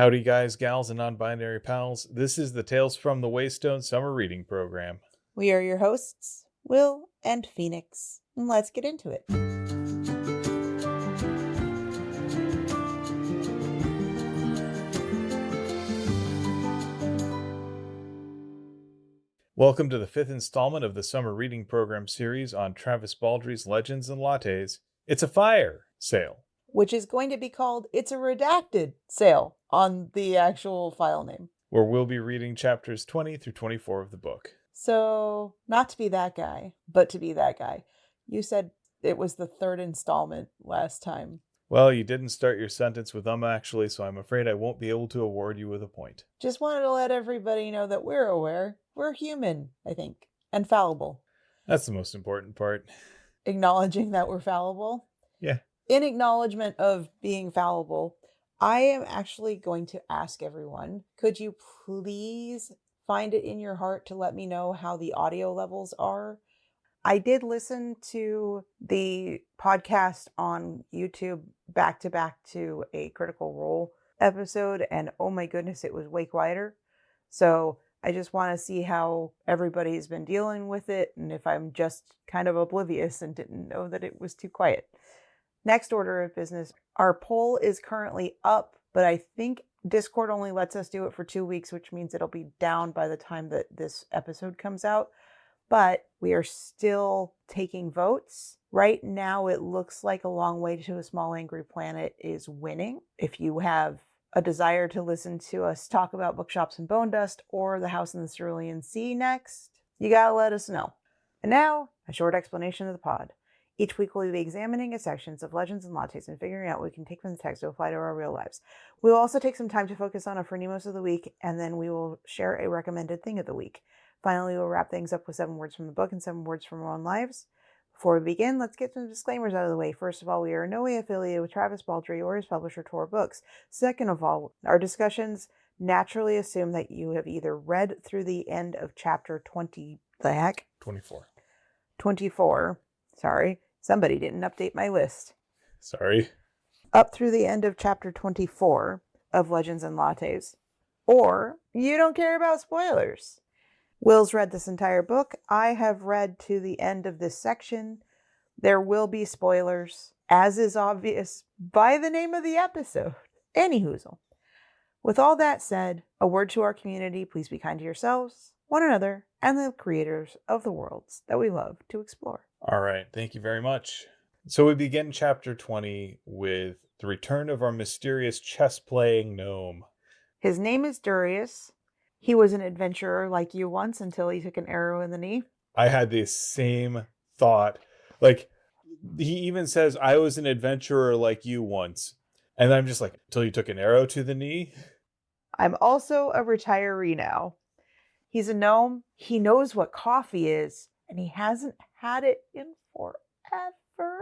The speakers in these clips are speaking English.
Howdy, guys, gals, and non-binary pals. This is the Tales from the Waystone Summer Reading Program. We are your hosts, Will and Phoenix. And let's get into it. Welcome to the fifth installment of the Summer Reading Program series on Travis Baldree's Legends and Lattes. It's a fire sale. Which is going to be called It's a Redacted sale on the actual file name. Where we'll be reading chapters 20 through 24 of the book. So, not to be that guy, but to be that guy. You said it was the third installment last time. Well, you didn't start your sentence with actually, so I'm afraid I won't be able to award you with a point. Just wanted to let everybody know that we're aware. We're human, I think, and fallible. That's the most important part. Acknowledging that we're fallible. Yeah. In acknowledgement of being fallible, I am actually going to ask everyone, could you please find it in your heart to let me know how the audio levels are? I did listen to the podcast on YouTube back to a Critical Role episode, and oh my goodness, it was way quieter. So I just want to see how everybody's been dealing with it, and if I'm just kind of oblivious and didn't know that it was too quiet. Next order of business, our poll is currently up, but I think Discord only lets us do it for 2 weeks, which means it'll be down by the time that this episode comes out. But we are still taking votes. Right now, it looks like A Long Way to a Small Angry Planet is winning. If you have a desire to listen to us talk about Bookshops and Bone Dust or The House in the Cerulean Sea next, you gotta let us know. And now, a short explanation of the pod. Each week we'll be examining sections of Legends and Lattes and figuring out what we can take from the text to apply to our real lives. We will also take some time to focus on a Phronimos of the week, and then we will share a recommended thing of the week. Finally, we'll wrap things up with 7 words from the book and 7 words from our own lives. Before we begin, let's get some disclaimers out of the way. First of all, we are in no way affiliated with Travis Baldree or his publisher, Tor Books. Second of all, our discussions naturally assume that you have either read through the end of chapter 24. Sorry, somebody didn't update my list. Sorry. Up through the end of chapter 24 of Legends and Lattes. Or you don't care about spoilers. Will's read this entire book. I have read to the end of this section. There will be spoilers, as is obvious by the name of the episode. Anyhoozle. With all that said, a word to our community, please be kind to yourselves, one another, and the creators of the worlds that we love to explore. All right, thank you very much. So we begin chapter 20 with the return of our mysterious chess-playing gnome. His name is Darius. He was an adventurer like you once until he took an arrow in the knee. I had the same thought. Like, he even says, I was an adventurer like you once. And I'm just like, until you took an arrow to the knee? I'm also a retiree now. He's a gnome. He knows what coffee is, and he hasn't had it in forever.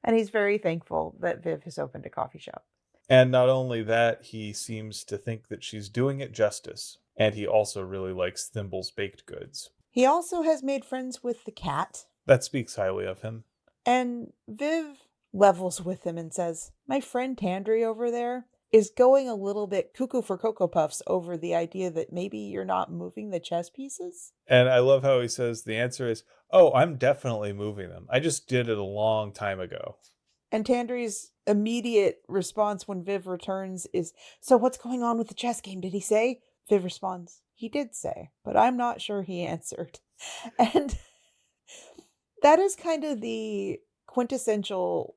And he's very thankful that Viv has opened a coffee shop. And not only that, he seems to think that she's doing it justice. And he also really likes Thimble's baked goods. He also has made friends with the cat. That speaks highly of him. And Viv levels with him and says, my friend Tandri over there is going a little bit cuckoo for Cocoa Puffs over the idea that maybe you're not moving the chess pieces. And I love how he says the answer is, oh, I'm definitely moving them. I just did it a long time ago. And Tandri's immediate response when Viv returns is, so what's going on with the chess game, did he say? Viv responds, he did say, but I'm not sure he answered. And that is kind of the quintessential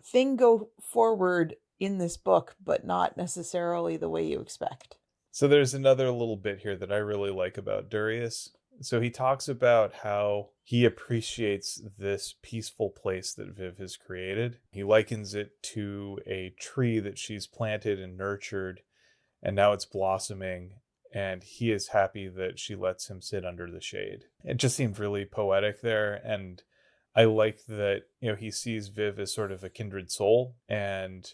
thing go forward in this book, but not necessarily the way you expect. So there's another little bit here that I really like about Darius. So he talks about how he appreciates this peaceful place that Viv has created. He likens it to a tree that she's planted and nurtured, and now it's blossoming, and he is happy that she lets him sit under the shade. It just seemed really poetic there, and I like that, he sees Viv as sort of a kindred soul, and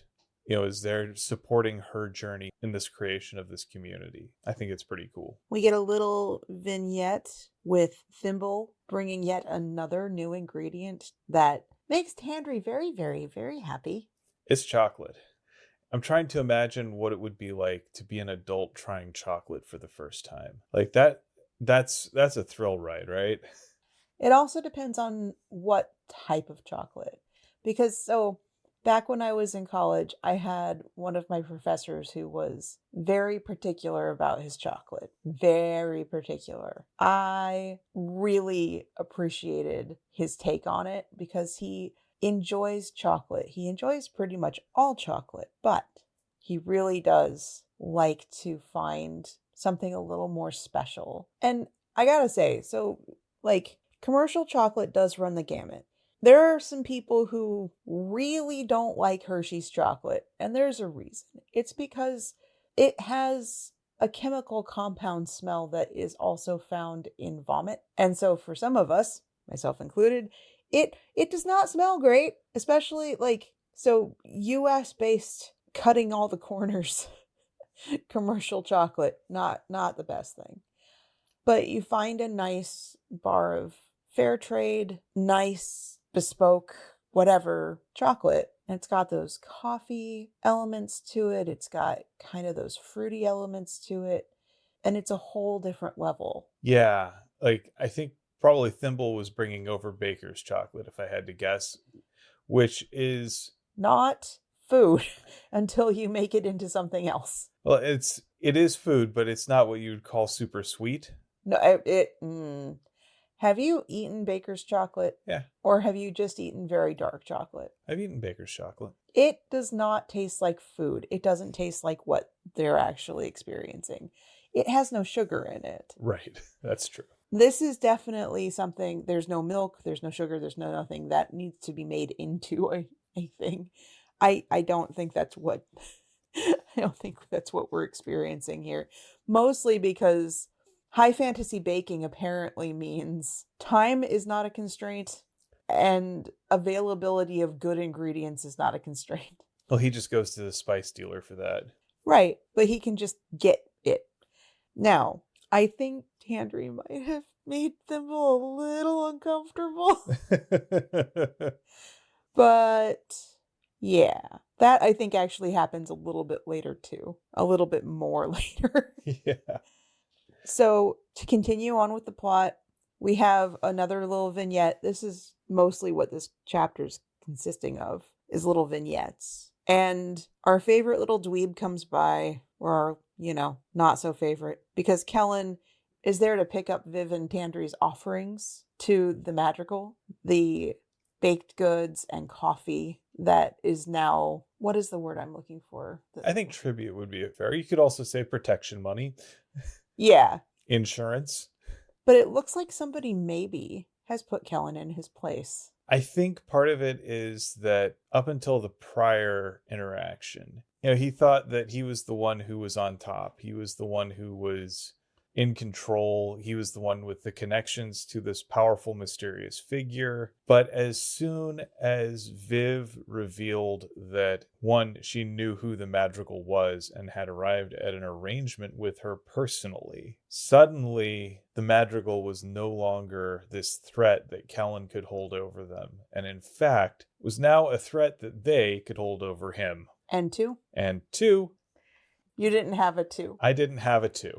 is there supporting her journey in this creation of this community. I think it's pretty cool. We get a little vignette with Thimble bringing yet another new ingredient that makes Tandri very, very, very happy. It's chocolate. I'm trying to imagine what it would be like to be an adult trying chocolate for the first time. Like that's a thrill ride, right? It also depends on what type of chocolate. Because so back when I was in college, I had one of my professors who was very particular about his chocolate. Very particular. I really appreciated his take on it because he enjoys chocolate. He enjoys pretty much all chocolate, but he really does like to find something a little more special. And I gotta say, so like commercial chocolate does run the gamut. There are some people who really don't like Hershey's chocolate, and there's a reason. It's because it has a chemical compound smell that is also found in vomit. And so for some of us, myself included, it does not smell great, especially like so US based cutting all the corners commercial chocolate, not the best thing. But you find a nice bar of fair trade, nice, bespoke, whatever chocolate. And it's got those coffee elements to it. It's got kind of those fruity elements to it. And it's a whole different level. Yeah, like I think probably Thimble was bringing over Baker's chocolate if I had to guess, which is Not food until you make it into something else. well, it is food, but it's not what you'd call super sweet. No, have you eaten Baker's chocolate? Yeah, Or have you just eaten very dark chocolate? I've eaten Baker's chocolate. It does not taste like food. It doesn't taste like what they're actually experiencing. It has no sugar in it. Right, that's true. This is definitely something, there's no milk, there's no sugar, there's no nothing that needs to be made into a thing. I don't think that's what I don't think that's what we're experiencing here. Mostly because high fantasy baking apparently means time is not a constraint and availability of good ingredients is not a constraint. Well, he just goes to the spice dealer for that. Right, but he can just get it. Now, I think Tandry might have made them a little uncomfortable. But yeah, that I think actually happens a little bit later too. A little bit more later. Yeah. So, to continue on with the plot, we have another little vignette. This is mostly what this chapter's consisting of, is little vignettes. And our favorite little dweeb comes by, or our, not so favorite, because Kellen is there to pick up Viv and Tandry's offerings to the madrigal, the baked goods and coffee that is now, what is the word I'm looking for? I think tribute would be fair. You could also say protection money. Yeah. Insurance. But it looks like somebody maybe has put Kellen in his place. I think part of it is that up until the prior interaction, he thought that he was the one who was on top. He was the one who was in control. He was the one with the connections to this powerful, mysterious figure. But as soon as Viv revealed that, one, she knew who the madrigal was and had arrived at an arrangement with her personally, suddenly the madrigal was no longer this threat that Kellen could hold over them, and in fact was now a threat that they could hold over him. And two? And two, you didn't have a 2. I didn't have a 2.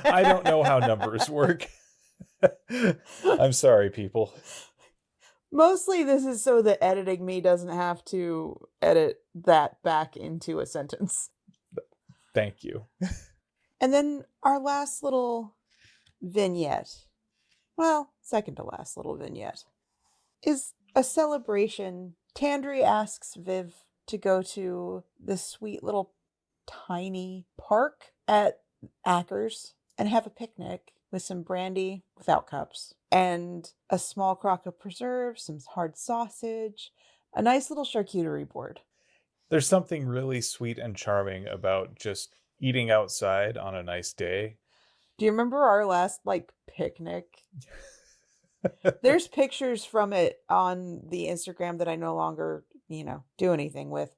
I don't know how numbers work. I'm sorry, people. Mostly this is so that editing me doesn't have to edit that back into a sentence. Thank you. And then our last little vignette, well, second to last little vignette, is a celebration. Tandry asks Viv to go to this sweet little tiny park at Ackers and have a picnic with some brandy without cups and a small crock of preserves, some hard sausage, a nice little charcuterie board. There's something really sweet and charming about just eating outside on a nice day. Do you remember our last picnic? There's pictures from it on the Instagram that I no longer, do anything with,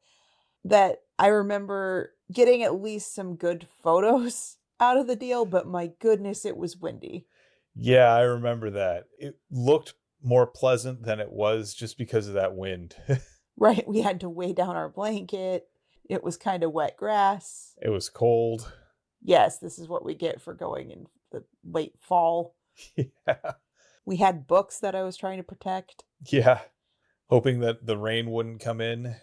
that I remember getting at least some good photos out of the deal, but my goodness, it was windy. Yeah, I remember that. It looked more pleasant than it was just because of that wind. Right. We had to weigh down our blanket. It was kind of wet grass. It was cold. Yes, this is what we get for going in the late fall. Yeah. We had books that I was trying to protect. Yeah. Hoping that the rain wouldn't come in.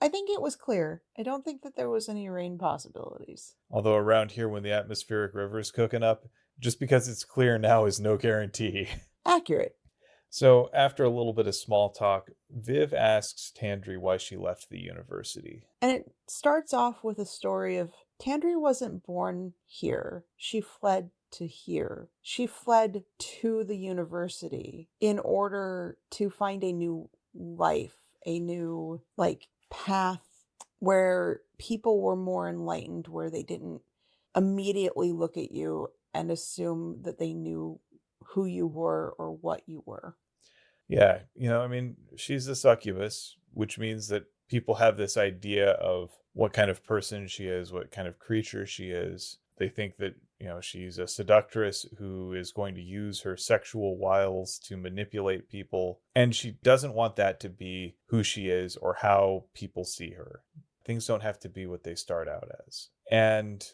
I think it was clear. I don't think that there was any rain possibilities. Although around here, when the atmospheric river is cooking up, just because it's clear now is no guarantee. Accurate. So, after a little bit of small talk, Viv asks Tandri why she left the university. And it starts off with a story of Tandri wasn't born here. She fled to here. She fled to the university in order to find a new life, a new path where people were more enlightened, where they didn't immediately look at you and assume that they knew who you were or what you were. Yeah, she's a succubus, which means that people have this idea of what kind of person she is, what kind of creature she is. They think that, she's a seductress who is going to use her sexual wiles to manipulate people. And she doesn't want that to be who she is or how people see her. Things don't have to be what they start out as. And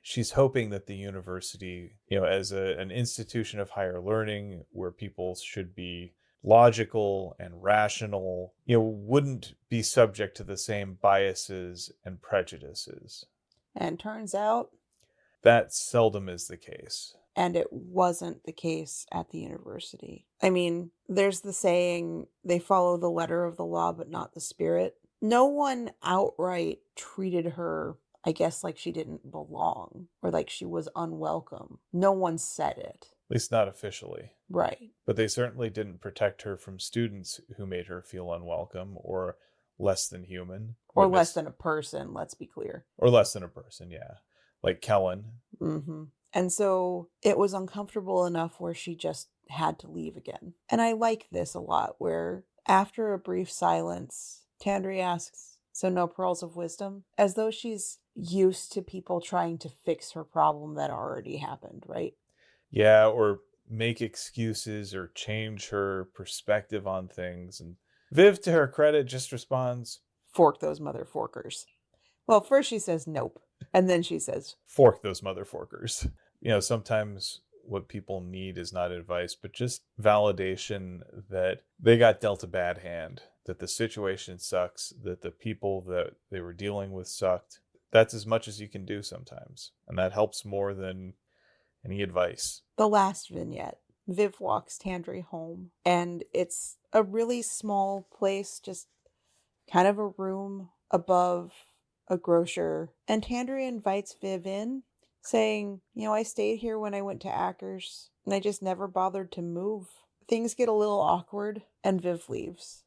she's hoping that the university, as an institution of higher learning where people should be logical and rational, wouldn't be subject to the same biases and prejudices. And turns out that seldom is the case. And it wasn't the case at the university. I mean, there's the saying, they follow the letter of the law, but not the spirit. No one outright treated her, I guess, like she didn't belong or like she was unwelcome. No one said it. At least not officially. Right. But they certainly didn't protect her from students who made her feel unwelcome or less than human. Or less than a person, let's be clear. Or less than a person, yeah. Like Kellen. Mm-hmm. And so it was uncomfortable enough where she just had to leave again. And I like this a lot, where after a brief silence, Tandri asks, "So no pearls of wisdom?" As though she's used to people trying to fix her problem that already happened, right? Yeah, or make excuses or change her perspective on things. And Viv, to her credit, just responds, "Fork those motherforkers." Well, first she says nope. And then she says, "Fork those motherforkers." Sometimes what people need is not advice, but just validation that they got dealt a bad hand, that the situation sucks, that the people that they were dealing with sucked. That's as much as you can do sometimes. And that helps more than any advice. The last vignette. Viv walks Tandri home, and it's a really small place, just kind of a room above a grocer. And Tandri invites Viv in, saying, "I stayed here when I went to Ackers, and I just never bothered to move." Things get a little awkward, and Viv leaves.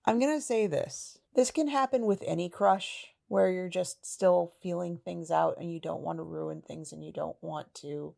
I'm going to say this. This can happen with any crush, where you're just still feeling things out and you don't want to ruin things and you don't want to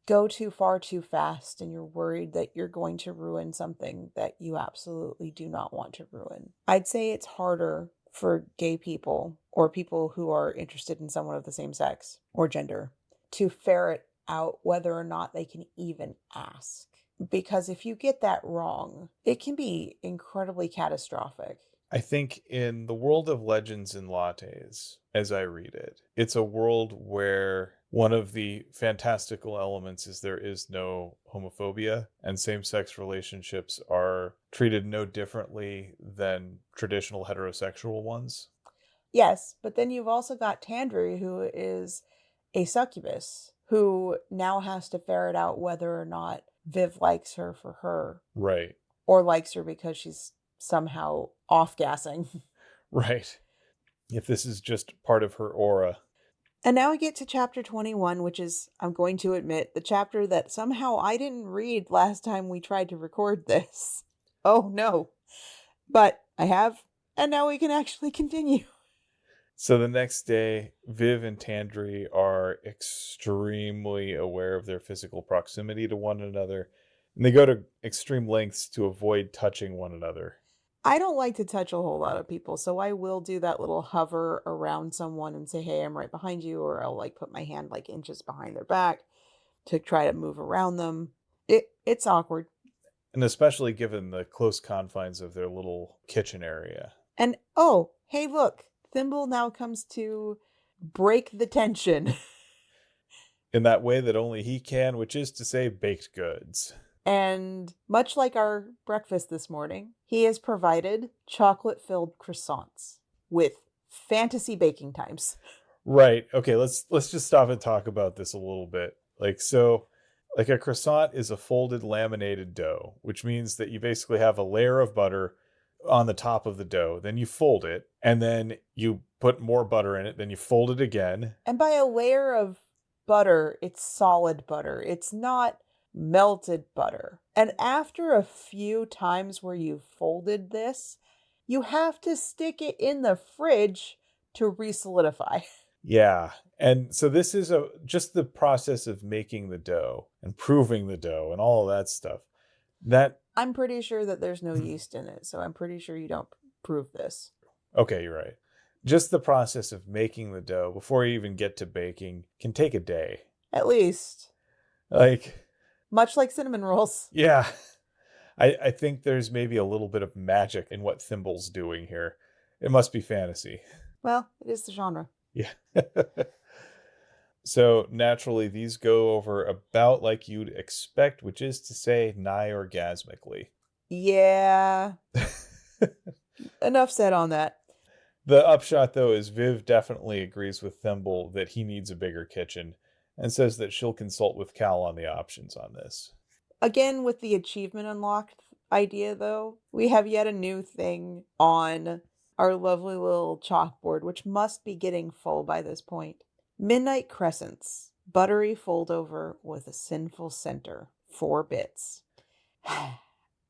go too far too fast, and you're worried that you're going to ruin something that you absolutely do not want to ruin. I'd say it's harder for gay people or people who are interested in someone of the same sex or gender to ferret out whether or not they can even ask. Because if you get that wrong, it can be incredibly catastrophic. I think in the world of Legends and Lattes, as I read it, it's a world where one of the fantastical elements is there is no homophobia, and same-sex relationships are treated no differently than traditional heterosexual ones. Yes, but then you've also got Tandri, who is a succubus, who now has to ferret out whether or not Viv likes her for her. Right. Or likes her because she's somehow off-gassing. Right. If this is just part of her aura. And now we get to chapter 21, which is, I'm going to admit, the chapter that somehow I didn't read last time we tried to record this. Oh no. But I have, and now we can actually continue. So the next day, Viv and Tandri are extremely aware of their physical proximity to one another, and they go to extreme lengths to avoid touching one another. I don't like to touch a whole lot of people, so I will do that little hover around someone and say, "Hey, I'm right behind you," or I'll put my hand inches behind their back to try to move around them. It's awkward. And especially given the close confines of their little kitchen area. And oh, hey, look, Thimble now comes to break the tension. In that way that only he can, which is to say baked goods. And much like our breakfast this morning, he has provided chocolate-filled croissants with fantasy baking times. Right. Okay, let's just stop and talk about this a little bit. Like a croissant is a folded laminated dough, which means that you basically have a layer of butter on the top of the dough. Then you fold it, and then you put more butter in it, then you fold it again. And by a layer of butter, it's solid butter. It's not melted butter. And after a few times where you've folded this, you have to stick it in the fridge to re-solidify. Yeah. And so this is just the process of making the dough and proving the dough and all of that stuff. That I'm pretty sure that there's no yeast in it, so I'm pretty sure you don't prove this. Okay, you're right. Just the process of making the dough before you even get to baking can take a day. At least. Like, Much like cinnamon rolls. yeah. I think there's maybe a little bit of magic in what Thimble's doing here. It must be fantasy. Well, it is the genre. Yeah. So naturally, these go over about like you'd expect, which is to say, nigh orgasmically. Yeah. Enough said on that. The upshot, though, is Viv definitely agrees with Thimble that he needs a bigger kitchen and says that she'll consult with Cal on the options on this. Again, with the achievement unlocked idea, though, we have yet a new thing on our lovely little chalkboard, which must be getting full by this point. Midnight Crescents, buttery fold over with a sinful center, 4 bits.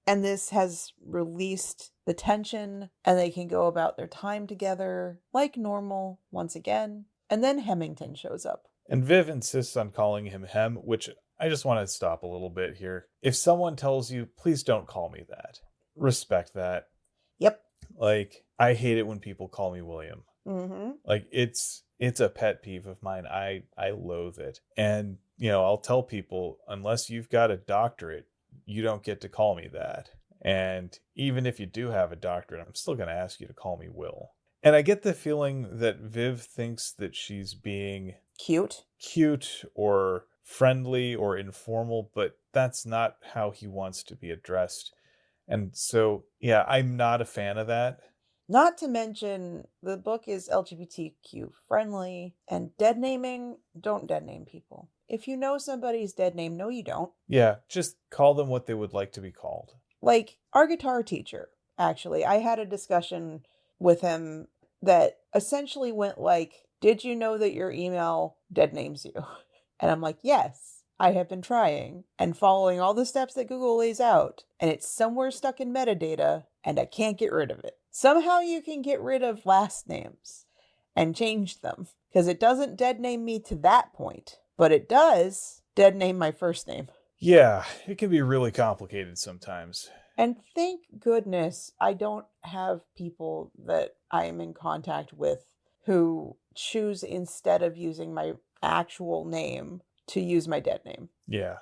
And this has released the tension, and they can go about their time together like normal once again. And then Hemington shows up. And Viv insists on calling him Hem, which I just want to stop a little bit here. If someone tells you, please don't call me that, respect that. Yep. Like, I hate it when people call me William. Mm-hmm. Like, it's a pet peeve of mine. I loathe it. And, I'll tell people, unless you've got a doctorate, you don't get to call me that. And even if you do have a doctorate, I'm still going to ask you to call me Will. And I get the feeling that Viv thinks that she's being cute or friendly or informal, but that's not how he wants to be addressed. And so, yeah, I'm not a fan of that. Not to mention, the book is LGBTQ friendly, and dead naming, don't dead name people. If you know somebody's dead name, no, you don't. Yeah, just call them what they would like to be called. Like our guitar teacher, actually. I had a discussion with him that essentially went like, did you know that your email dead names you? And I'm like, yes, I have been trying and following all the steps that Google lays out, and it's somewhere stuck in metadata, and I can't get rid of it. Somehow you can get rid of last names and change them, because it doesn't dead name me to that point, but it does dead name my first name. Yeah, it can be really complicated sometimes. And thank goodness I don't have people that I am in contact with who choose, instead of using my actual name, to use my dead name. Yeah.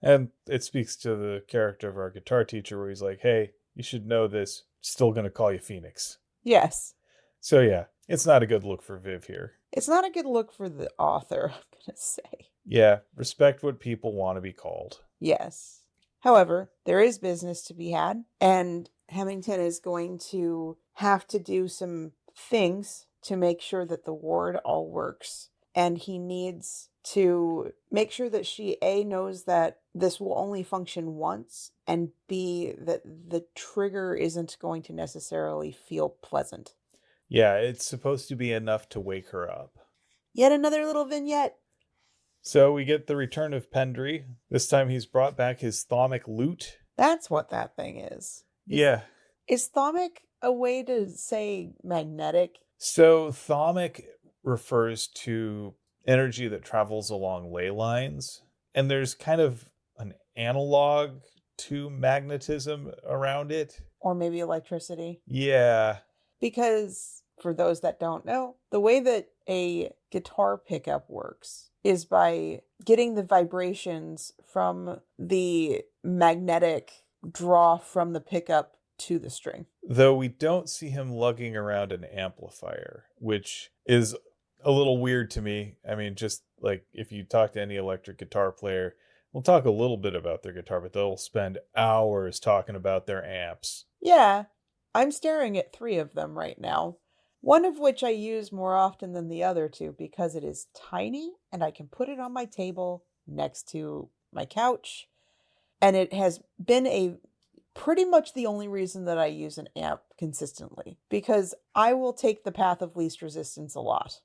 And it speaks to the character of our guitar teacher where he's like, hey, you should know this. Still going to call you Phoenix. Yes. So yeah, it's not a good look for Viv here. It's not a good look for the author, I'm going to say. Yeah, respect what people want to be called. Yes. However, there is business to be had, and Hemington is going to have to do some things to make sure that the ward all works. And he needs to make sure that she, A, knows that this will only function once, and B, that the trigger isn't going to necessarily feel pleasant. Yeah, it's supposed to be enough to wake her up. Yet another little vignette. So we get the return of Pendry. This time he's brought back his thaumic lute. That's what that thing is. Yeah. Is thaumic a way to say magnetic? So thaumic refers to energy that travels along ley lines. And there's kind of an analog to magnetism around it. Or maybe electricity. Yeah. Because for those that don't know, the way that a guitar pickup works is by getting the vibrations from the magnetic draw from the pickup to the string. Though we don't see him lugging around an amplifier, which is a little weird to me. I mean, just like if you talk to any electric guitar player, we'll talk a little bit about their guitar, but they'll spend hours talking about their amps. Yeah, I'm staring at 3 of them right now, one of which I use more often than the other two because it is tiny and I can put it on my table next to my couch. And it has been a pretty much the only reason that I use an amp consistently because I will take the path of least resistance a lot.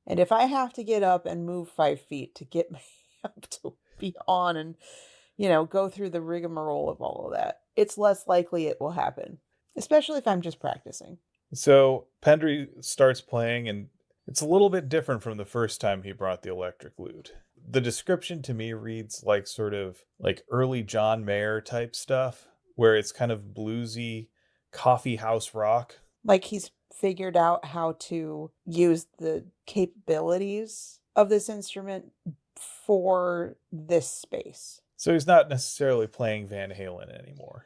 And if I have to get up and move 5 feet to get my amp to be on and, go through the rigmarole of all of that, it's less likely it will happen, especially if I'm just practicing. So Pendry starts playing, and it's a little bit different from the first time he brought the electric lute. The description to me reads like sort of like early John Mayer type stuff, where it's kind of bluesy coffee house rock. Like he's figured out how to use the capabilities of this instrument for this space. So he's not necessarily playing Van Halen anymore.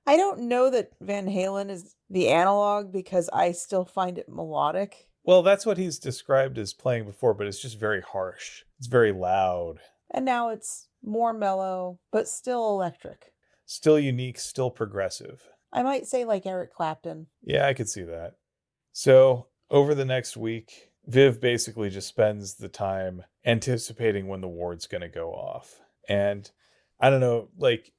I don't know that Van Halen is the analog because I still find it melodic. Well, that's what he's described as playing before, but it's just very harsh. It's very loud. And now it's more mellow, but still electric. Still unique, still progressive. I might say like Eric Clapton. Yeah, I could see that. So over the next week, Viv basically just spends the time anticipating when the ward's going to go off. And I don't know, like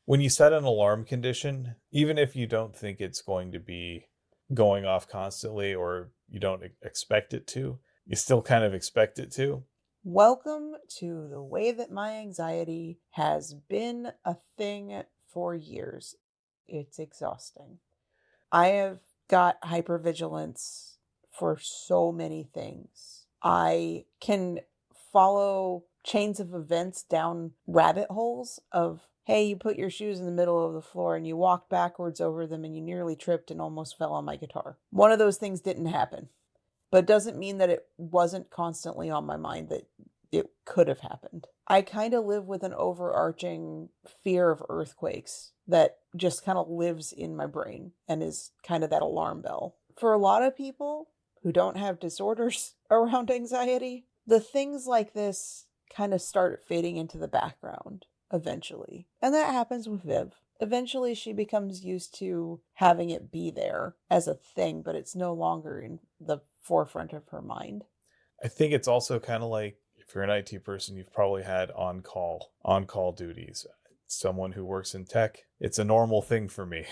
when you set an alarm condition, even if you don't think it's going to be going off constantly or you don't expect it to, you still kind of expect it to. Welcome to the way that my anxiety has been a thing for years. It's exhausting. I have got hypervigilance for so many things. I can follow chains of events down rabbit holes of, hey, you put your shoes in the middle of the floor and you walked backwards over them and you nearly tripped and almost fell on my guitar. One of those things didn't happen, but it doesn't mean that it wasn't constantly on my mind that it could have happened. I kind of live with an overarching fear of earthquakes that just kind of lives in my brain and is kind of that alarm bell. For a lot of people who don't have disorders around anxiety, the things like this kind of start fading into the background eventually. And that happens with Viv. Eventually she becomes used to having it be there as a thing, but it's no longer in the forefront of her mind. I think it's also kind of like if you're an IT person, you've probably had on-call duties. Someone who works in tech, it's a normal thing for me.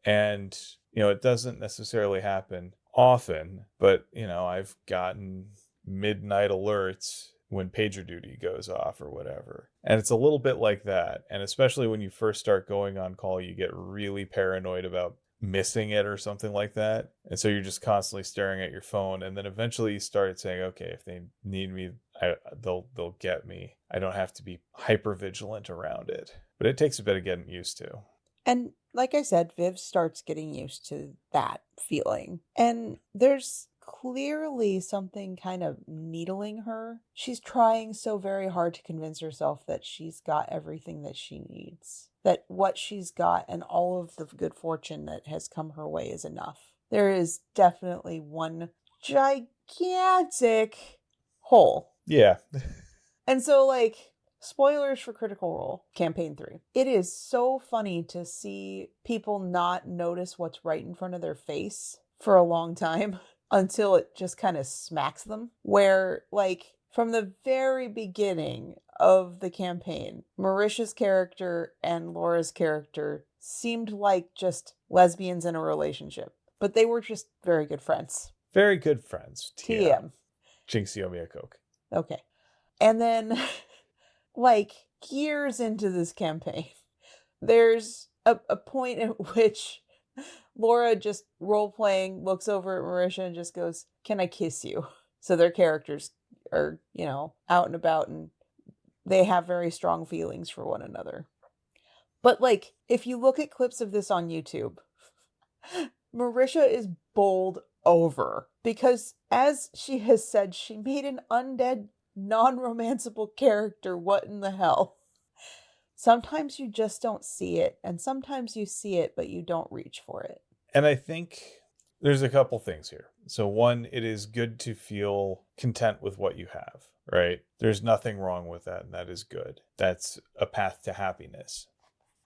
And, it doesn't necessarily happen often, but, I've gotten midnight alerts when pager duty goes off or whatever. And it's a little bit like that. And especially when you first start going on call, you get really paranoid about missing it or something like that. And so you're just constantly staring at your phone. And then eventually you start saying, okay, if they need me, they'll get me. I don't have to be hyper vigilant around it. But it takes a bit of getting used to. And like I said, Viv starts getting used to that feeling. And there's clearly something kind of needling her. She's trying so very hard to convince herself that she's got everything that she needs, that what she's got and all of the good fortune that has come her way is enough. There is definitely one gigantic hole. Yeah. And so, spoilers for Critical Role, Campaign 3. It is so funny to see people not notice what's right in front of their face for a long time until it just kind of smacks them. Where, from the very beginning of the campaign, Marisha's character and Laura's character seemed like just lesbians in a relationship. But they were just very good friends. Very good friends. TM. Jinx Yomi a Coke. Okay. And then, years into this campaign, there's a point at which Laura, just role-playing, looks over at Marisha and just goes, "Can I kiss you?" So their characters are, out and about and they have very strong feelings for one another. But, if you look at clips of this on YouTube, Marisha is bowled over because, as she has said, she made an undead, non-romanceable character. What in the hell? Sometimes you just don't see it, and sometimes you see it, but you don't reach for it. And I think there's a couple things here. So, one, it is good to feel content with what you have, right? There's nothing wrong with that, and that is good. That's a path to happiness.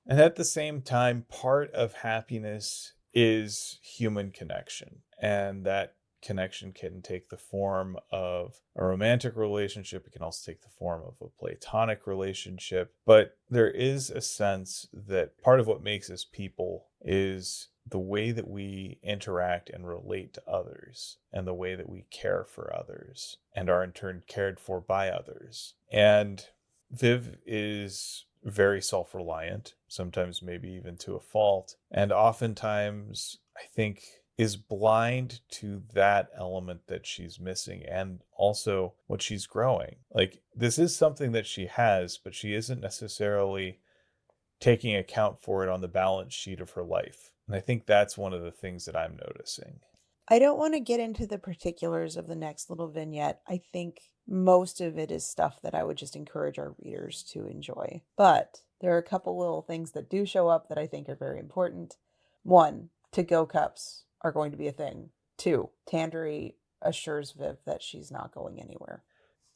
And at the same time, part of happiness is human connection. And that connection can take the form of a romantic relationship. It can also take the form of a platonic relationship. But there is a sense that part of what makes us people is the way that we interact and relate to others, and the way that we care for others and are in turn cared for by others. And Viv is very self-reliant, sometimes maybe even to a fault, and oftentimes I think is blind to that element that she's missing, and also what she's growing. Like, this is something that she has, but she isn't necessarily taking account for it on the balance sheet of her life. And I think that's one of the things that I'm noticing. I don't want to get into the particulars of the next little vignette. I think most of it is stuff that I would just encourage our readers to enjoy. But there are a couple little things that do show up that I think are very important. One, to-go cups are going to be a thing. Two, Tandery assures Viv that she's not going anywhere.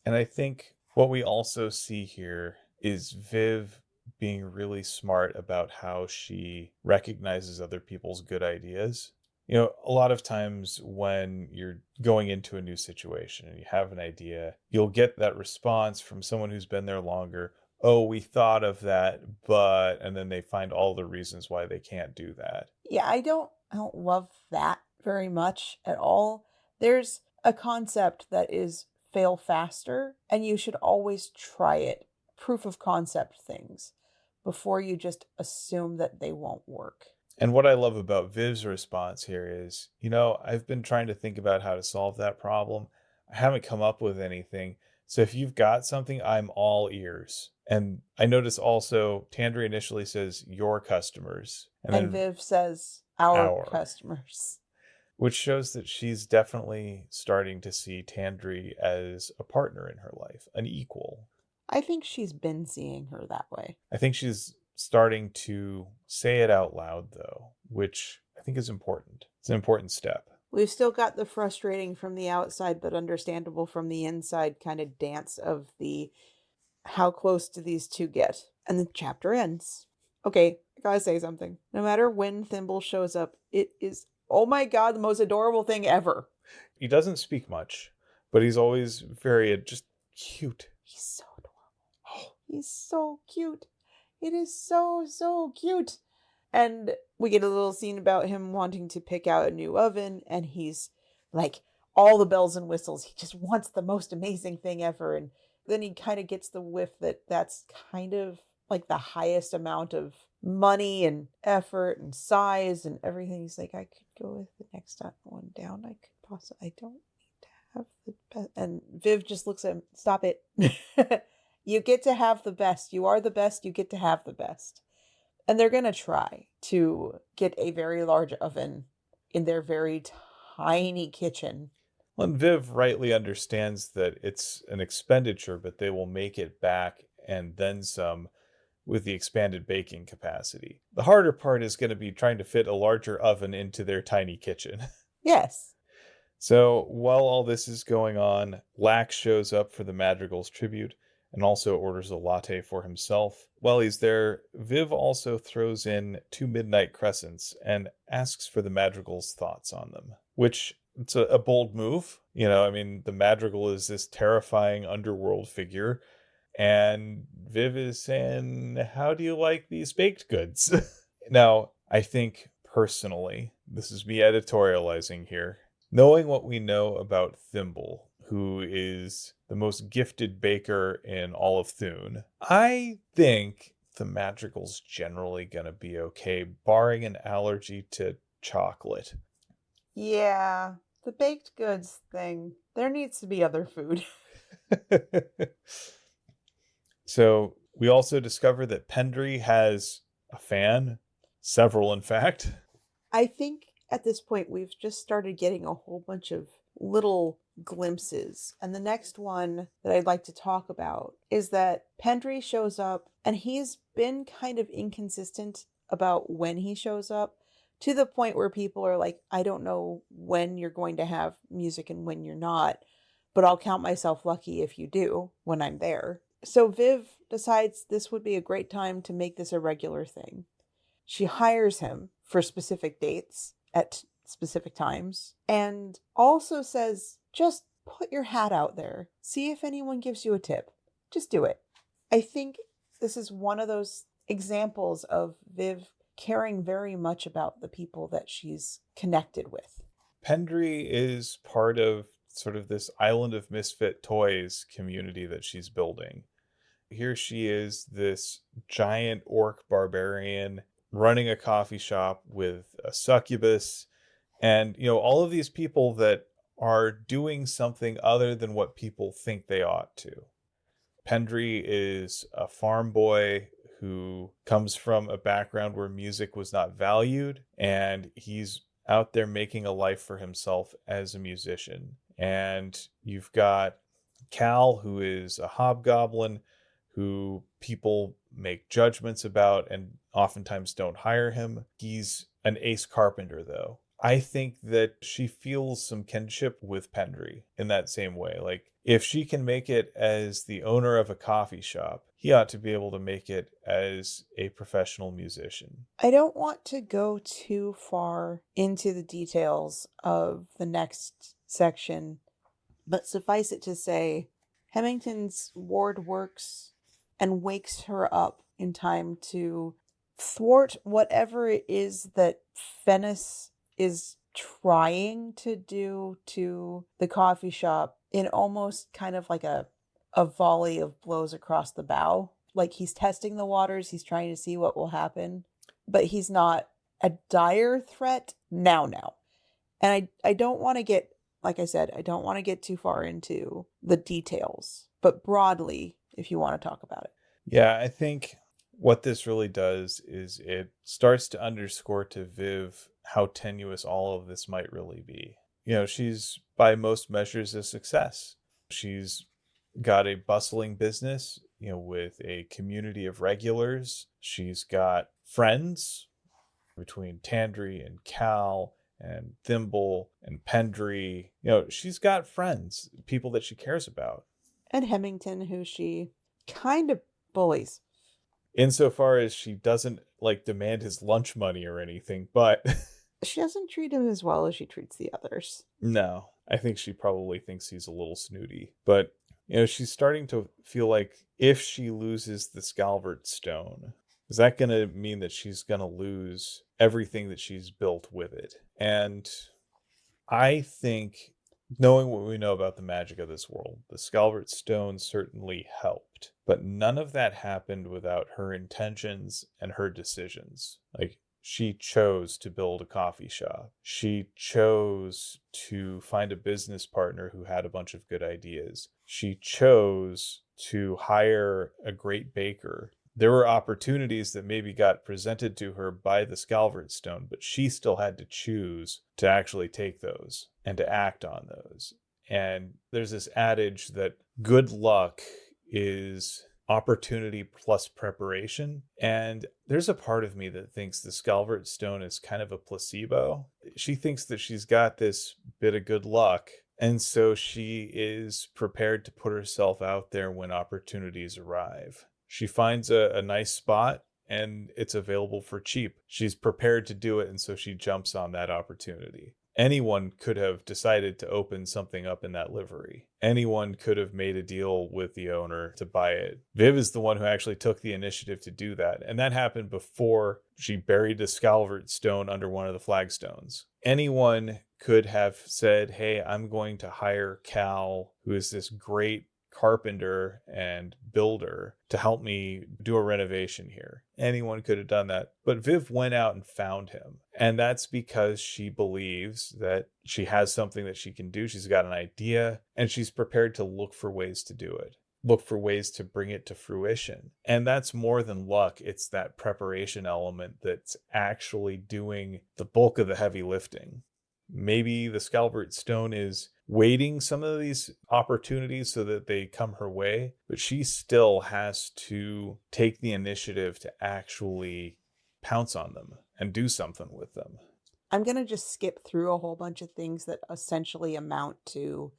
And I think what we also see here is Viv being really smart about how she recognizes other people's good ideas. You know, a lot of times when you're going into a new situation and you have an idea, you'll get that response from someone who's been there longer. Oh, we thought of that, but, and then they find all the reasons why they can't do that. Yeah, I don't love that very much at all. There's a concept that is fail faster, and you should always try it. Proof of concept things before you just assume that they won't work. And what I love about Viv's response here is, you know, I've been trying to think about how to solve that problem. I haven't come up with anything. So if you've got something, I'm all ears. And I notice also Tandri initially says your customers, and And then Viv says our our, customers. which shows that she's definitely starting to see Tandri as a partner in her life, an equal. I think she's been seeing her that way. I think she's starting to say it out loud, though, which I think is important. It's an important step. We've still got the frustrating from the outside but understandable from the inside kind of dance of the how close do these two get? And the chapter ends. Okay, I gotta say something. No matter when Thimble shows up, it is, oh my god, the most adorable thing ever. He doesn't speak much, but he's always very just cute. He's so adorable. Oh, he's so cute. It is so, so cute. And we get a little scene about him wanting to pick out a new oven, and he's like, all the bells and whistles. He just wants the most amazing thing ever. And then he kind of gets the whiff that that's kind of like the highest amount of money and effort and size and everything. He's like, I could go with the next one down. I could possibly, I don't need to have the best. And Viv just looks at him, stop it. You get to have the best. You are the best. You get to have the best. And they're going to try to get a very large oven in their very tiny kitchen. Well, and Viv rightly understands that it's an expenditure, but they will make it back and then some with the expanded baking capacity. The harder part is going to be trying to fit a larger oven into their tiny kitchen. Yes. So while all this is going on, Lax shows up for the Madrigal's tribute and also orders a latte for himself. While he's there, Viv also throws in 2 midnight crescents and asks for the Madrigal's thoughts on them, which it's a bold move. You know, I mean, the Madrigal is this terrifying underworld figure, and Viv is saying, how do you like these baked goods? Now, I think personally, this is me editorializing here, knowing what we know about Thimble, who is the most gifted baker in all of Thune, I think the Madrigal's generally going to be okay, barring an allergy to chocolate. Yeah, the baked goods thing. There needs to be other food. So we also discover that Pendry has a fan, several in fact. I think at this point we've just started getting a whole bunch of little glimpses. And the next one that I'd like to talk about is that Pendry shows up, and he's been kind of inconsistent about when he shows up, to the point where people are like, I don't know when you're going to have music and when you're not, but I'll count myself lucky if you do when I'm there. So Viv decides this would be a great time to make this a regular thing. She hires him for specific dates at specific times, and also says, just put your hat out there. See if anyone gives you a tip. Just do it. I think this is one of those examples of Viv caring very much about the people that she's connected with. Pendry is part of sort of this island of misfit toys community that she's building. Here she is, this giant orc barbarian running a coffee shop with a succubus, and all of these people that are doing something other than what people think they ought to. Pendry is a farm boy who comes from a background where music was not valued, and he's out there making a life for himself as a musician. And you've got Cal, who is a hobgoblin who people make judgments about and oftentimes don't hire him. He's an ace carpenter, though. I think that she feels some kinship with Pendry in that same way. Like, if she can make it as the owner of a coffee shop, he ought to be able to make it as a professional musician. I don't want to go too far into the details of the next section, but suffice it to say, Hemington's ward works and wakes her up in time to thwart whatever it is that Fennis is trying to do to the coffee shop, in almost kind of like a volley of blows across the bow. Like, he's testing the waters, he's trying to see what will happen, but he's not a dire threat now. And I don't want to get, like I said, I don't want to get too far into the details, but broadly, if you want to talk about it. Yeah, I think what this really does is it starts to underscore to Viv how tenuous all of this might really be. She's by most measures a success. She's got a bustling business, with a community of regulars. She's got friends between Tandry and Cal and Thimble and Pendry. She's got friends, people that she cares about. And Hemington, who she kind of bullies. Insofar as she doesn't demand his lunch money or anything, but she doesn't treat him as well as she treats the others. No, I think she probably thinks he's a little snooty. But, she's starting to feel like if she loses the Scalvert Stone, is that going to mean that she's going to lose everything that she's built with it? And I think, knowing what we know about the magic of this world, the Scalvert Stone certainly helped. But none of that happened without her intentions and her decisions. She chose to build a coffee shop. She chose to find a business partner who had a bunch of good ideas. She chose to hire a great baker. There were opportunities that maybe got presented to her by the Scalvert Stone, but she still had to choose to actually take those and to act on those. And there's this adage that good luck is opportunity plus preparation. And there's a part of me that thinks the Scalvert Stone is kind of a placebo. She thinks that she's got this bit of good luck, and so she is prepared to put herself out there when opportunities arrive. She finds a nice spot and it's available for cheap. She's prepared to do it, and so she jumps on that opportunity. Anyone could have decided to open something up in that livery. Anyone could have made a deal with the owner to buy it. Viv is the one who actually took the initiative to do that. And that happened before she buried the Scalvert Stone under one of the flagstones. Anyone could have said, hey, I'm going to hire Cal, who is this great carpenter and builder, to help me do a renovation here. Anyone could have done that. But Viv went out and found him. And that's because she believes that she has something that she can do. She's got an idea, and she's prepared to look for ways to do it, look for ways to bring it to fruition. And that's more than luck. It's that preparation element that's actually doing the bulk of the heavy lifting. maybe the Scalvert Stone is waiting some of these opportunities so that they come her way, but she still has to take the initiative to actually pounce on them and do something with them. I'm going to just skip through a whole bunch of things that essentially amount to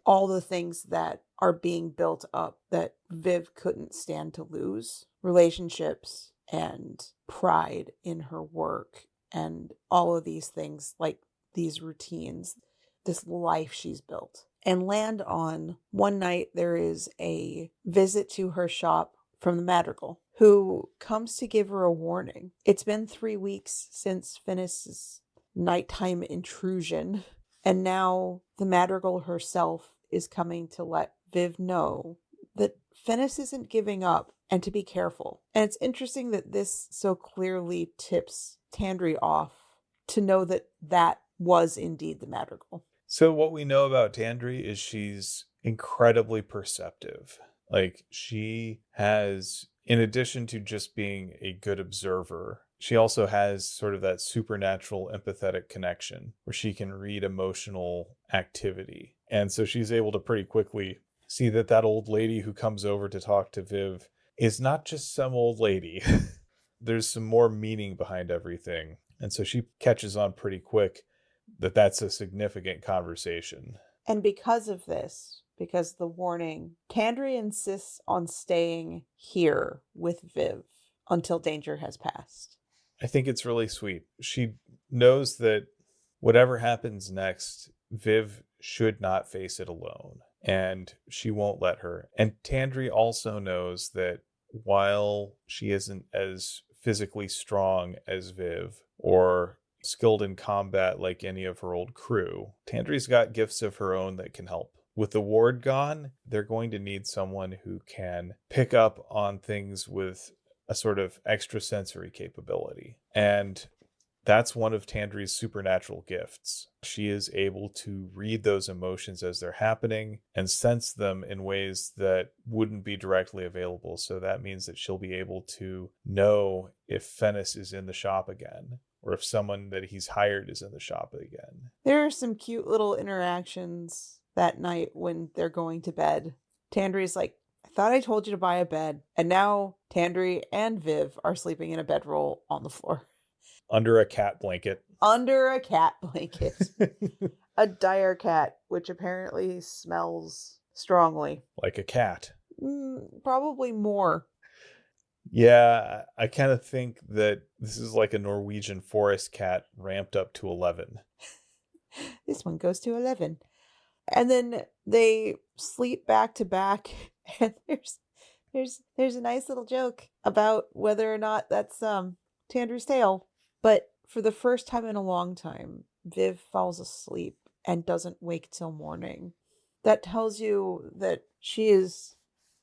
all the things that are being built up that Viv couldn't stand to lose: relationships and pride in her work, and all of these things, like these routines, this life she's built. And land on one night there is a visit to her shop from the Madrigal, who comes to give her a warning. It's been 3 weeks since Finis's nighttime intrusion, and now the Madrigal herself is coming to let Viv know that Finis isn't giving up and to be careful. And it's interesting that this so clearly tips Tandri off to know that that was indeed the Madrigal. So what we know about Tandri is she's incredibly perceptive. Like, she has, in addition to just being a good observer, she also has sort of that supernatural empathetic connection where she can read emotional activity. And so she's able to pretty quickly see that that old lady who comes over to talk to Viv is not just some old lady. There's some more meaning behind everything. And so she catches on pretty quick that that's a significant conversation. And because of this, because of the warning, Tandri insists on staying here with Viv until danger has passed. I think it's really sweet. She knows that whatever happens next, Viv should not face it alone, and she won't let her. And Tandri also knows that while she isn't as physically strong as Viv or skilled in combat like any of her old crew, Tandri's got gifts of her own that can help. With the ward gone, they're going to need someone who can pick up on things with a sort of extrasensory capability. And that's one of Tandri's supernatural gifts. She is able to read those emotions as they're happening and sense them in ways that wouldn't be directly available. So that means that she'll be able to know if Finis is in the shop again, or if someone that he's hired is in the shop again. There are some cute little interactions that night when they're going to bed. Tandri's like, I thought I told you to buy a bed. And now Tandri and Viv are sleeping in a bedroll on the floor. Under a cat blanket. Under a cat blanket. A dire cat, which apparently smells strongly. Like a cat. Probably more. Yeah, I kind of think that this is like a Norwegian forest cat ramped up to 11. This one goes to 11. And then they sleep back to back, and there's a nice little joke about whether or not that's Tandri's tail. But for the first time in a long time, Viv falls asleep and doesn't wake till morning. That tells you that she is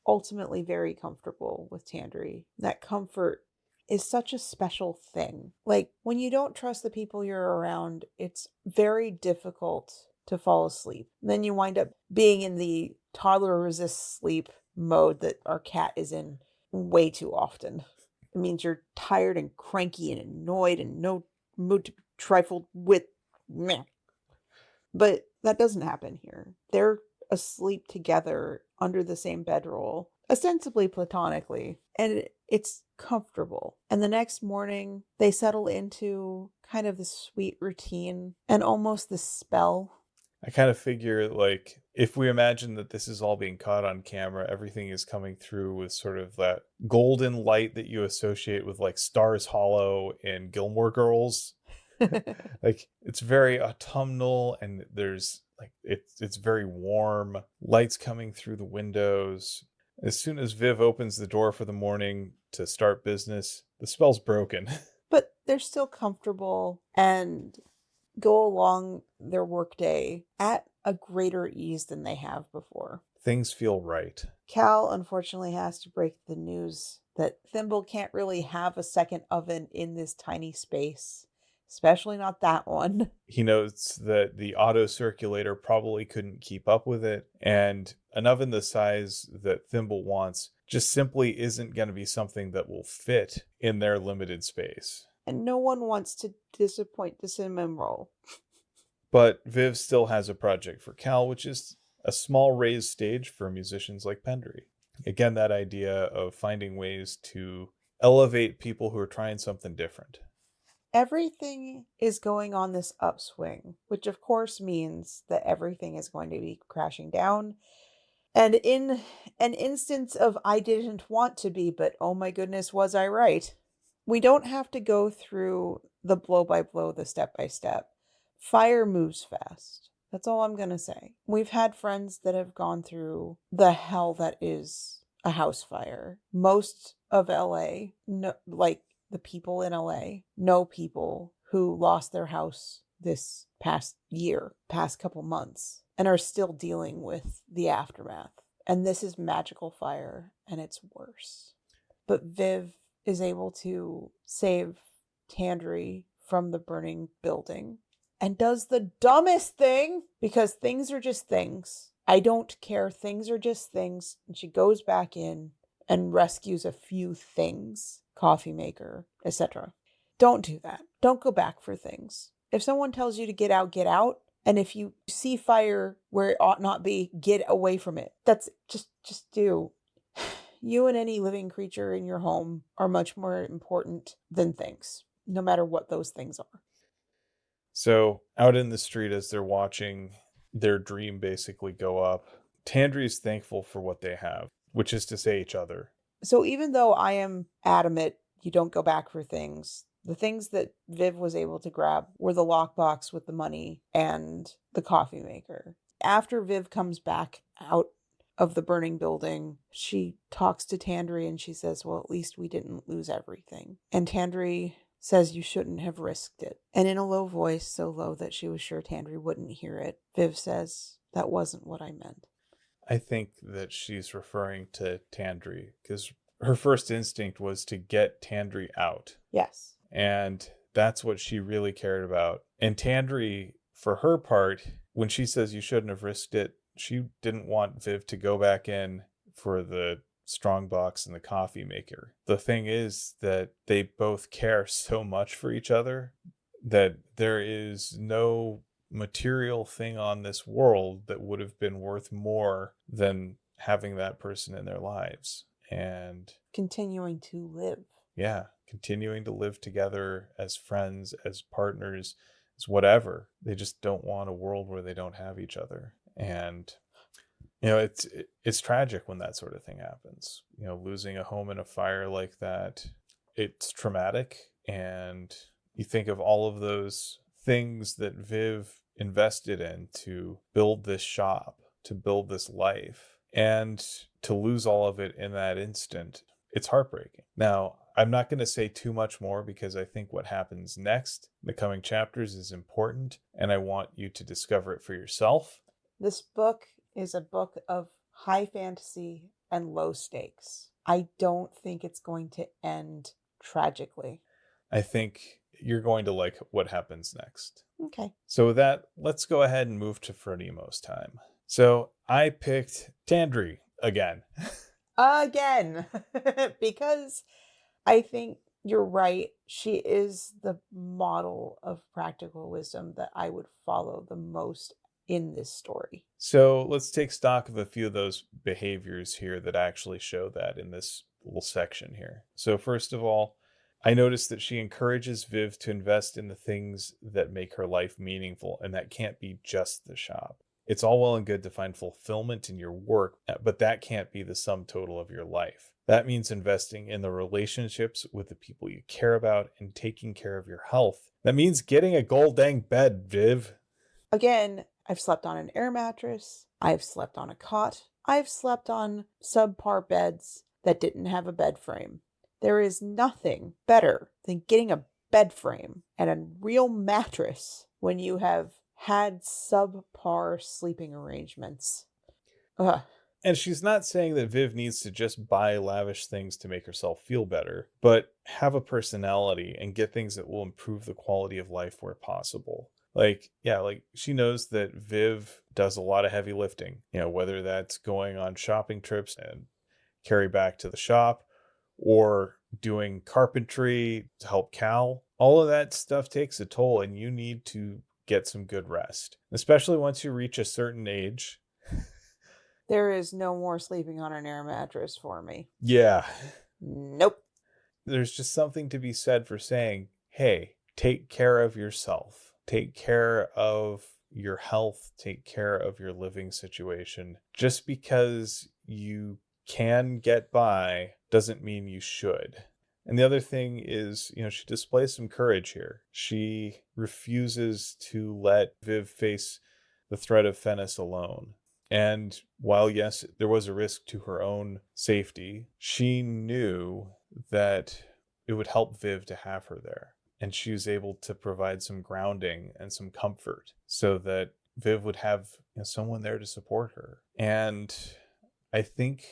ultimately very comfortable with Tandri. That comfort is such a special thing. Like, when you don't trust the people you're around, it's very difficult to fall asleep. And then you wind up being in the toddler resist sleep mode that our cat is in way too often. It means you're tired and cranky and annoyed and no mood to be trifled with. Meh. But that doesn't happen here. They're asleep together under the same bedroll, ostensibly platonically, and it's comfortable. And the next morning, they settle into kind of this sweet routine and almost this spell. I kind of figure, like, if we imagine that this is all being caught on camera, everything is coming through with sort of that golden light that you associate with, like, Stars Hollow and Gilmore Girls. Like, it's very autumnal, and there's, like, it's very warm. Lights coming through the windows. As soon as Viv opens the door for the morning to start business, the spell's broken. But they're still comfortable and go along their workday at a greater ease than they have before. Things feel right. Cal unfortunately has to break the news that Thimble can't really have a second oven in this tiny space, especially not that one. He notes that the auto circulator probably couldn't keep up with it, and an oven the size that Thimble wants just simply isn't going to be something that will fit in their limited space. And no one wants to disappoint the cinnamon roll. But Viv still has a project for Cal, which is a small raised stage for musicians like Pendry. Again, that idea of finding ways to elevate people who are trying something different. Everything is going on this upswing, which of course means that everything is going to be crashing down. And in an instance of I didn't want to be, but oh my goodness, was I right? We don't have to go through the blow by blow, the step by step. Fire moves fast. That's all I'm going to say. We've had friends that have gone through the hell that is a house fire. Most of LA, no, like the people in LA, know people who lost their house this past year, past couple months, and are still dealing with the aftermath. And this is magical fire, and it's worse. But Viv is able to save Tandri from the burning building and does the dumbest thing, because things are just things. I don't care. Things are just things. And she goes back in and rescues a few things, coffee maker, etc. Don't do that. Don't go back for things. If someone tells you to get out, get out. And if you see fire where it ought not be, get away from it. That's just do. You and any living creature in your home are much more important than things, no matter what those things are. So out in the street, as they're watching their dream basically go up, Tandri's thankful for what they have, which is to say each other. So even though I am adamant you don't go back for things, the things that Viv was able to grab were the lockbox with the money and the coffee maker. After Viv comes back out of the burning building, she talks to Tandri and she says, well, at least we didn't lose everything. And Tandri says you shouldn't have risked it. And in a low voice, so low that she was sure Tandri wouldn't hear it, Viv says, that wasn't what I meant. I think that she's referring to Tandri because her first instinct was to get Tandri out. Yes. And that's what she really cared about. And Tandri, for her part, when she says you shouldn't have risked it, she didn't want Viv to go back in for the strong box and the coffee maker. The thing is that they both care so much for each other that there is no material thing on this world that would have been worth more than having that person in their lives. And continuing to live. Yeah, continuing to live together as friends, as partners, as whatever. They just don't want a world where they don't have each other. And it's tragic when that sort of thing happens. Losing a home in a fire like that, it's traumatic. And you think of all of those things that Viv invested in to build this shop, to build this life, and to lose all of it in that instant, it's heartbreaking. Now, I'm not going to say too much more because I think what happens next in the coming chapters is important, and I want you to discover it for yourself. This book is a book of high fantasy and low stakes. I don't think it's going to end tragically. I think you're going to like what happens next. Okay. So with that, let's go ahead and move to Fronimo's time. So I picked Tandri again. Again, because I think you're right. She is the model of practical wisdom that I would follow the most in this story. So let's take stock of a few of those behaviors here that actually show that in this little section here. So first of all, I noticed that she encourages Viv to invest in the things that make her life meaningful, and that can't be just the shop. It's all well and good to find fulfillment in your work, but that can't be the sum total of your life. That means investing in the relationships with the people you care about and taking care of your health. That means getting a gold dang bed, Viv. Again, I've slept on an air mattress. I've slept on a cot. I've slept on subpar beds that didn't have a bed frame. There is nothing better than getting a bed frame and a real mattress when you have had subpar sleeping arrangements. Ugh. And she's not saying that Viv needs to just buy lavish things to make herself feel better, but have a personality and get things that will improve the quality of life where possible. Like she knows that Viv does a lot of heavy lifting, whether that's going on shopping trips and carry back to the shop or doing carpentry to help Cal. All of that stuff takes a toll, and you need to get some good rest, especially once you reach a certain age. There is no more sleeping on an air mattress for me. Yeah. Nope. There's just something to be said for saying, hey, take care of yourself. Take care of your health. Take care of your living situation. Just because you can get by doesn't mean you should. And the other thing is, she displays some courage here. She refuses to let Viv face the threat of Fennis alone. And while, yes, there was a risk to her own safety, she knew that it would help Viv to have her there. And she was able to provide some grounding and some comfort so that Viv would have someone there to support her. And I think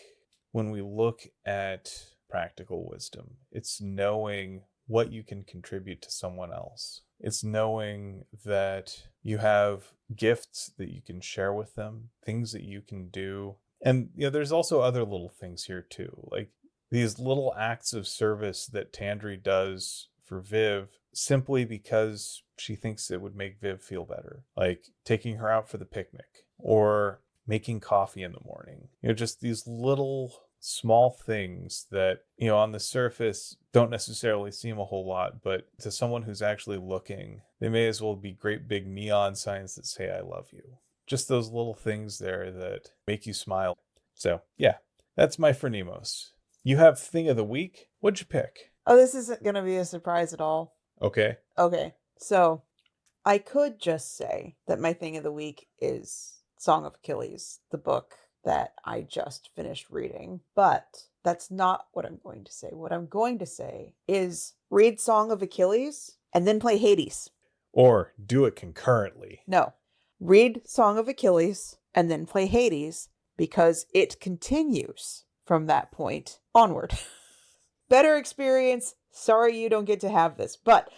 when we look at practical wisdom, it's knowing what you can contribute to someone else. It's knowing that you have gifts that you can share with them, things that you can do. And there's also other little things here too, like these little acts of service that Tandri does for Viv simply because she thinks it would make Viv feel better, like taking her out for the picnic or making coffee in the morning. Just these little small things that, on the surface don't necessarily seem a whole lot, but to someone who's actually looking, they may as well be great big neon signs that say, I love you. Just those little things there that make you smile. So yeah, that's my Phronimos. You have Thing of the Week. What'd you pick? Oh, this isn't going to be a surprise at all. Okay. So I could just say that my Thing of the Week is Song of Achilles, the book that I just finished reading. But that's not what I'm going to say. What I'm going to say is read Song of Achilles and then play Hades. Or do it concurrently. No. Read Song of Achilles and then play Hades because it continues from that point onward. Better experience. Sorry you don't get to have this, but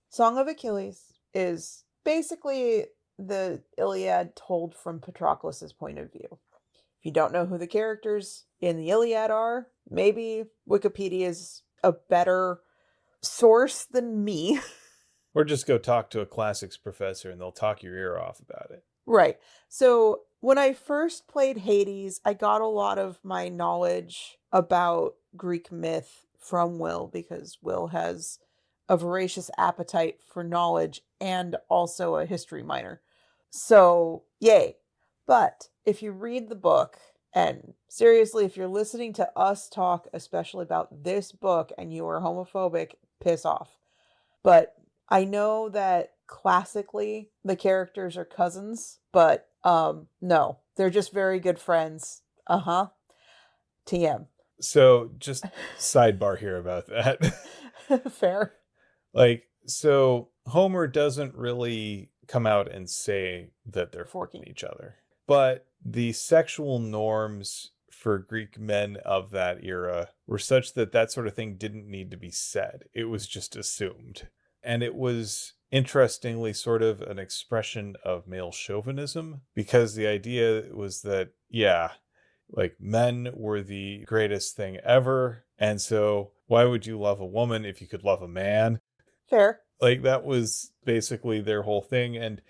Song of Achilles is basically the Iliad told from Patroclus's point of view. If you don't know who the characters in the Iliad are, maybe Wikipedia is a better source than me. Or just go talk to a classics professor and they'll talk your ear off about it. Right. So when I first played Hades, I got a lot of my knowledge about Greek myth from Will, because Will has a voracious appetite for knowledge and also a history minor. So, yay. But if you read the book, and seriously, if you're listening to us talk, especially about this book, and you are homophobic, piss off. But I know that classically the characters are cousins, but no, they're just very good friends. TM. So just sidebar here about that. Fair. So Homer doesn't really come out and say that they're forking each other, but the sexual norms for Greek men of that era were such that that sort of thing didn't need to be said. It was just assumed. And it was interestingly sort of an expression of male chauvinism, because the idea was that, men were the greatest thing ever. And so why would you love a woman if you could love a man? Fair. That was basically their whole thing. And,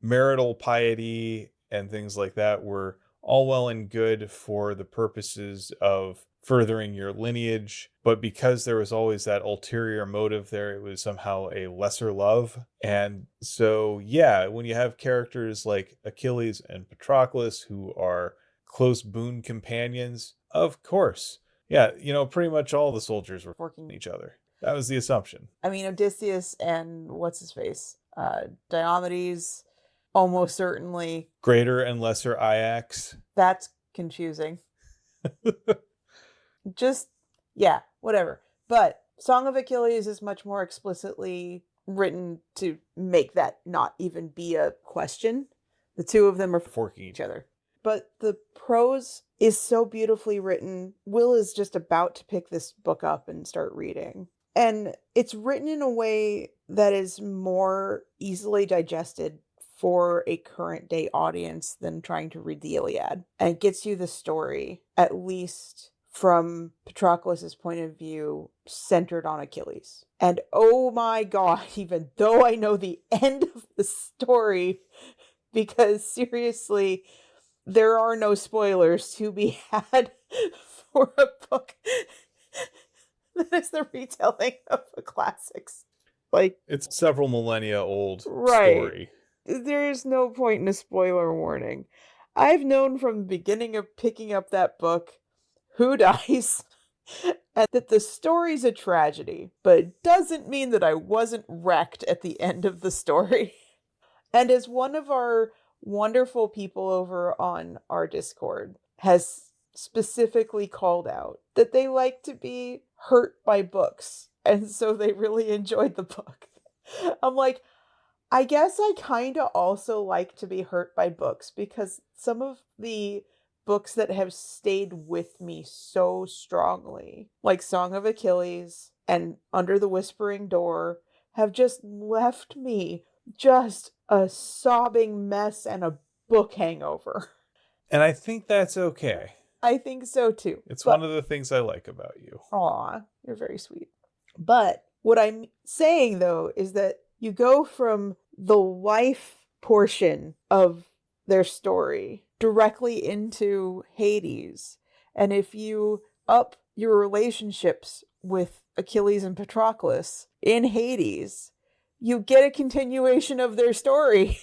marital piety and things like that were all well and good for the purposes of furthering your lineage, but because there was always that ulterior motive there, it was somehow a lesser love. And so, when you have characters like Achilles and Patroclus who are close boon companions, of course, pretty much all the soldiers were forking each other. That was the assumption. I mean, Odysseus and what's his face? Diomedes, almost certainly. Greater and lesser Ajax. That's confusing. Whatever. But Song of Achilles is much more explicitly written to make that not even be a question. The two of them are forking each other. But the prose is so beautifully written. Will is just about to pick this book up and start reading. And it's written in a way that is more easily digested for a current day audience than trying to read the Iliad. And it gets you the story, at least from Patroclus's point of view, centered on Achilles. And oh my god, even though I know the end of the story, because seriously, there are no spoilers to be had for a book that is the retelling of the classics. Like, It's several millennia old right. story. There is no point in a spoiler warning. I've known from the beginning of picking up that book who dies and that the story's a tragedy, but it doesn't mean that I wasn't wrecked at the end of the story. And as one of our wonderful people over on our Discord has specifically called out, that they like to be hurt by books, and so they really enjoyed the book. I'm like, I guess I kind of also like to be hurt by books, because some of the books that have stayed with me so strongly, like Song of Achilles and Under the Whispering Door, have just left me just a sobbing mess and a book hangover. And I think that's okay. I think so too. It's But one of the things I like about you. aw, you're very sweet. But what I'm saying though is that you go from the life portion of their story directly into Hades. And if you up your relationships with Achilles and Patroclus in Hades, you get a continuation of their story.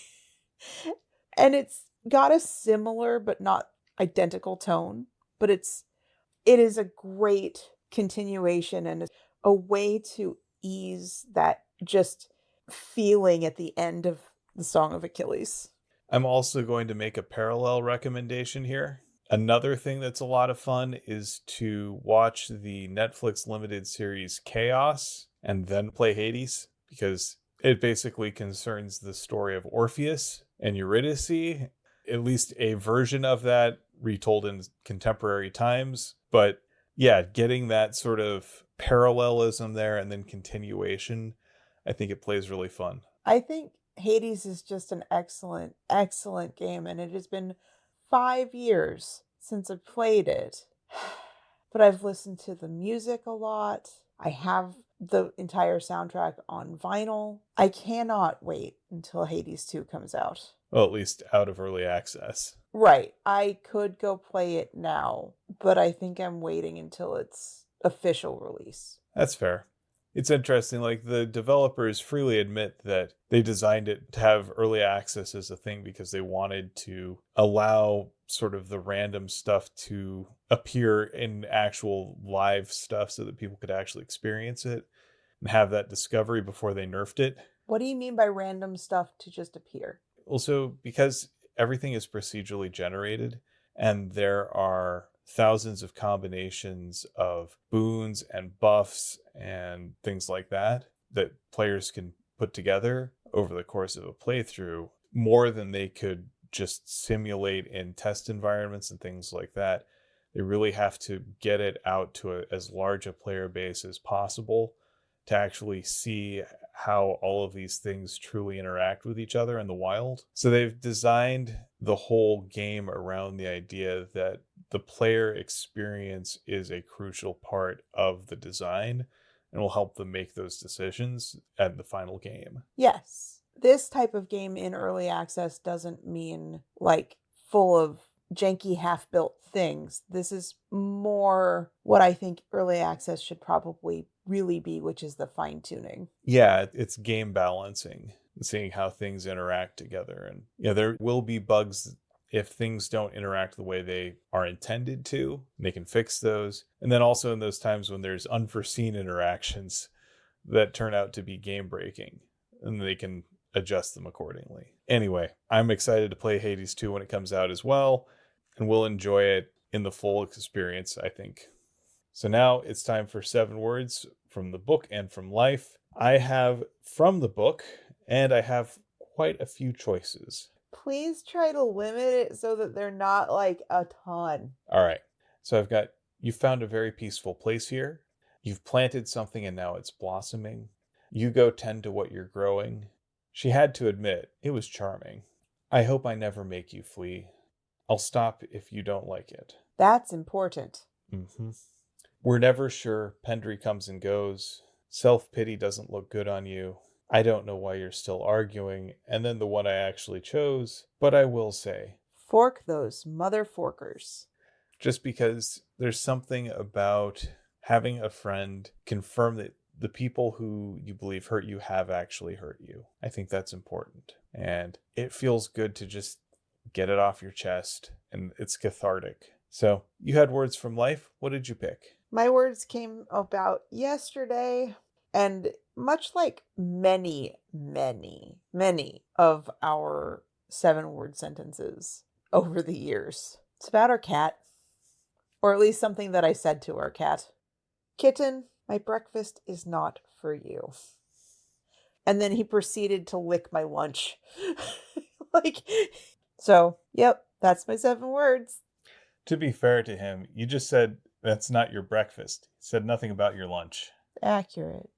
And it's got a similar but not identical tone, but it is a great continuation and a way to ease that just feeling at the end of the Song of Achilles. I'm also going to make a parallel recommendation here. Another thing that's a lot of fun is to watch the Netflix limited series Chaos and then play Hades, because it basically concerns the story of Orpheus and Eurydice, at least a version of that retold in contemporary times. But yeah, getting that sort of parallelism there and then continuation, I think it plays really fun. I think Hades is just an excellent, excellent game, and it has been 5 years since I played it. But I've listened to the music a lot. I have the entire soundtrack on vinyl. I cannot wait until Hades 2 comes out. Well, at least out of early access. Right. I could go play it now, but I think I'm waiting until its official release. That's fair. It's interesting, like the developers freely admit that they designed it to have early access as a thing because they wanted to allow sort of the random stuff to appear in actual live stuff so that people could actually experience it and have that discovery before they nerfed it. What do you mean by random stuff to just appear? Also, because everything is procedurally generated and there are thousands of combinations of boons and buffs and things like that that players can put together over the course of a playthrough, more than they could just simulate in test environments and things like that. They really have to get it out to as large a player base as possible to actually see how all of these things truly interact with each other in the wild. So they've designed the whole game around the idea that the player experience is a crucial part of the design and will help them make those decisions at the final game. Yes. This type of game in early access doesn't mean like full of janky half-built things. This is more what I think early access should probably really be, which is the fine-tuning. Yeah, it's game balancing, seeing how things interact together. And yeah, there will be bugs if things don't interact the way they are intended to. They can fix those. And then also in those times when there's unforeseen interactions that turn out to be game breaking, and they can adjust them accordingly. Anyway, I'm excited to play Hades 2 when it comes out as well, and we'll enjoy it in the full experience, I think. So now it's time for 7 words from the book and from life. I have from the book, and I have quite a few choices. Please try to limit it so that they're not like a ton. All right. So I've got, you found a very peaceful place here. You've planted something and now it's blossoming. You go tend to what you're growing. She had to admit, it was charming. I hope I never make you flee. I'll stop if you don't like it. That's important. Mm-hmm. We're never sure. Pendry comes and goes. Self-pity doesn't look good on you. I don't know why you're still arguing. And then the one I actually chose, but I will say, Fork those mother forkers. just because there's something about having a friend confirm that the people who you believe hurt you have actually hurt you. I think that's important. And it feels good to just get it off your chest, and it's cathartic. So, you had words from life. What did you pick? My words came about yesterday, and much like many, many, many of our 7-word sentences over the years, it's about our cat, or at least something that I said to our cat. Kitten, my breakfast is not for you. And then he proceeded to lick my lunch. Like, so, yep, that's my 7 words. To be fair to him, you just said that's not your breakfast. You said nothing about your lunch. Accurate.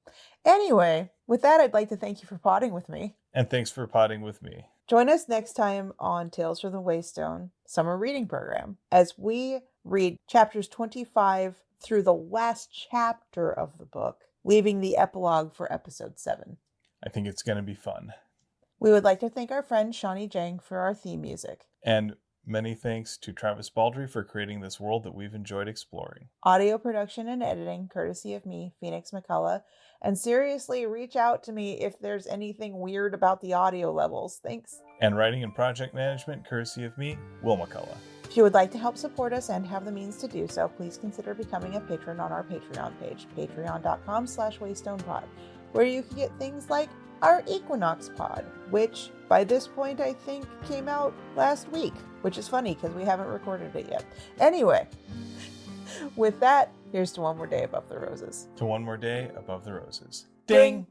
Anyway, with that, I'd like to thank you for potting with me. And thanks for potting with me. Join us next time on Tales from the Waystone Summer Reading Program as we read chapters 25 through the last chapter of the book, leaving the epilogue for episode 7. I think it's going to be fun. We would like to thank our friend Shawnee Jang for our theme music. And many thanks to Travis Baldree for creating this world that we've enjoyed exploring. Audio production and editing, courtesy of me, Phoenix McCullough. And seriously, reach out to me if there's anything weird about the audio levels. Thanks. And writing and project management, courtesy of me, Will McCullough. If you would like to help support us and have the means to do so, please consider becoming a patron on our Patreon page, patreon.com/waystonepod, where you can get things like our Equinox pod, which by this point I think came out last week, which is funny because we haven't recorded it yet. Anyway, with that, here's to one more day above the roses. To one more day above the roses. Ding!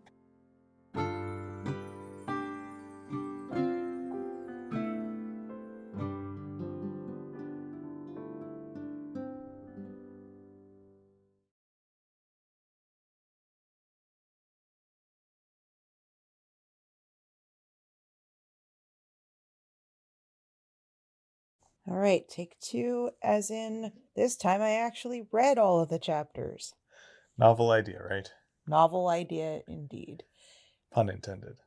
All right, take 2, as in this time I actually read all of the chapters. Novel idea, right? Novel idea indeed. Pun intended.